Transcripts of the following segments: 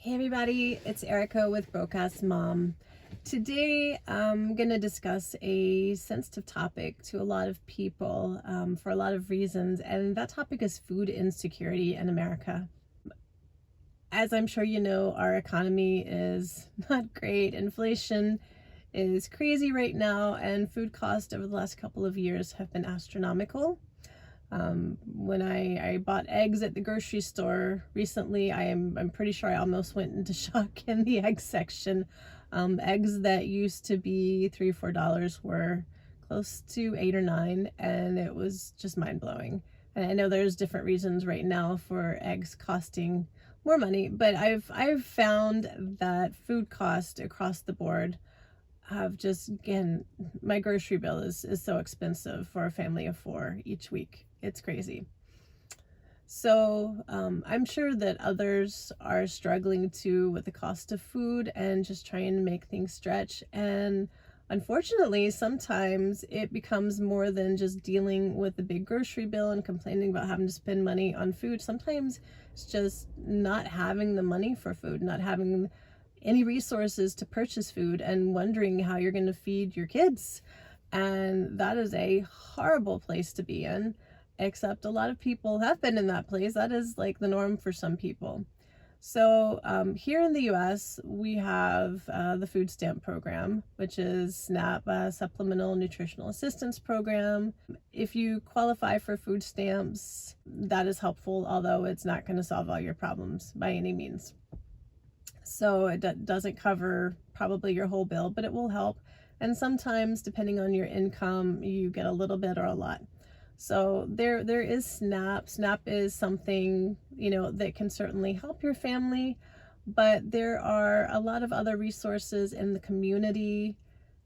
Hey everybody, it's Erica with Broadcast Mom. Today I'm going to discuss a sensitive topic to a lot of people for a lot of reasons, and that topic is food insecurity in America. As I'm sure you know, our economy is not great. Inflation is crazy right now, and food costs over the last couple of years have been astronomical. When I bought eggs at the grocery store recently, I'm pretty sure I almost went into shock in the egg section. Eggs that used to be $3 or $4 were close to 8 or 9, and it was just mind-blowing. And I know there's different reasons right now for eggs costing more money, but I've found that food costs across the board have just, again, my grocery bill is so expensive for a family of 4 each week. It's crazy. So I'm sure that others are struggling too with the cost of food and just trying to make things stretch. And unfortunately, sometimes it becomes more than just dealing with the big grocery bill and complaining about having to spend money on food. Sometimes it's just not having the money for food, not having any resources to purchase food, and wondering how you're going to feed your kids. And that is a horrible place to be in, except a lot of people have been in that place. That is like the norm for some people. So here in the US, we have the food stamp program, which is SNAP, Supplemental Nutritional Assistance Program. If you qualify for food stamps, that is helpful, although it's not going to solve all your problems by any means. So it doesn't cover probably your whole bill, but it will help. And sometimes, depending on your income, you get a little bit or a lot. So there is SNAP. SNAP is something, that can certainly help your family, but there are a lot of other resources in the community.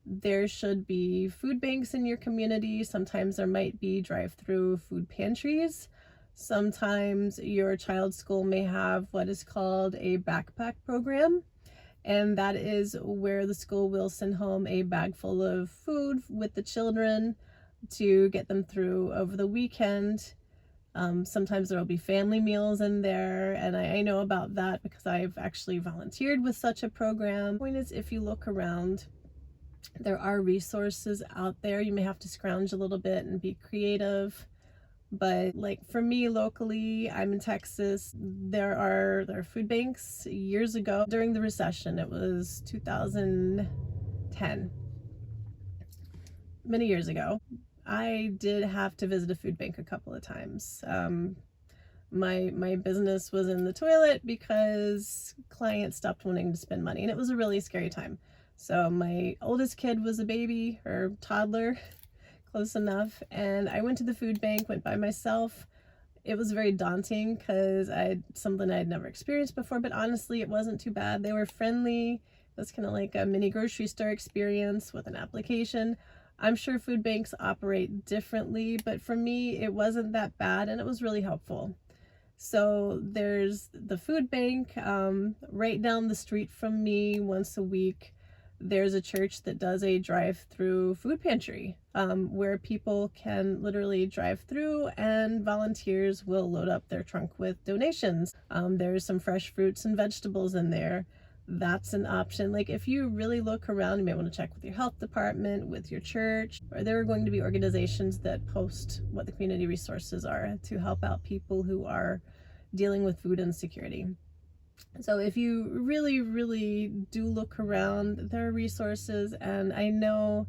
There should be food banks in your community. Sometimes there might be drive-through food pantries. Sometimes your child's school may have what is called a backpack program, and that is where the school will send home a bag full of food with the children to get them through over the weekend. Sometimes there will be family meals in there, and I know about that because I've actually volunteered with such a program. The point is, if you look around, there are resources out there. You may have to scrounge a little bit and be creative. But like for me locally, I'm in Texas, there are food banks. Years ago during the recession, it was 2010, many years ago, I did have to visit a food bank a couple of times. My business was in the toilet because clients stopped wanting to spend money, and it was a really scary time. So my oldest kid was a baby or toddler, close enough, and I went to the food bank, went by myself. It was very daunting because something I'd never experienced before, but honestly, it wasn't too bad. They were friendly. It was kind of like a mini grocery store experience with an application. I'm sure food banks operate differently, but for me, it wasn't that bad, and it was really helpful. So there's the food bank right down the street from me. Once a week, there's a church that does a drive-through food pantry where people can literally drive through, and volunteers will load up their trunk with donations. There's some fresh fruits and vegetables in there. That's an option. Like, if you really look around, you may want to check with your health department, with your church, or there are going to be organizations that post what the community resources are to help out people who are dealing with food insecurity. So if you really, really do look around, there are resources, and I know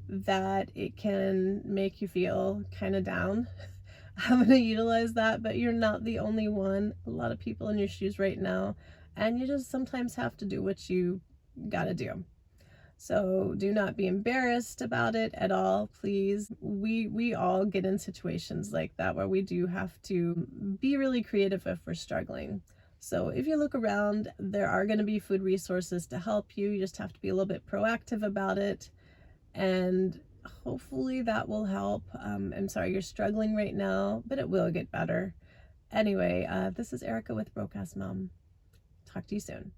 that it can make you feel kind of down. I'm going to utilize that, but you're not the only one. A lot of people in your shoes right now, and you just sometimes have to do what you got to do. So do not be embarrassed about it at all, please. We all get in situations like that where we do have to be really creative if we're struggling. So if you look around, there are going to be food resources to help you. You just have to be a little bit proactive about it, and hopefully that will help. I'm sorry you're struggling right now, but it will get better. Anyway, this is Erica with Broadcast Mom. Talk to you soon.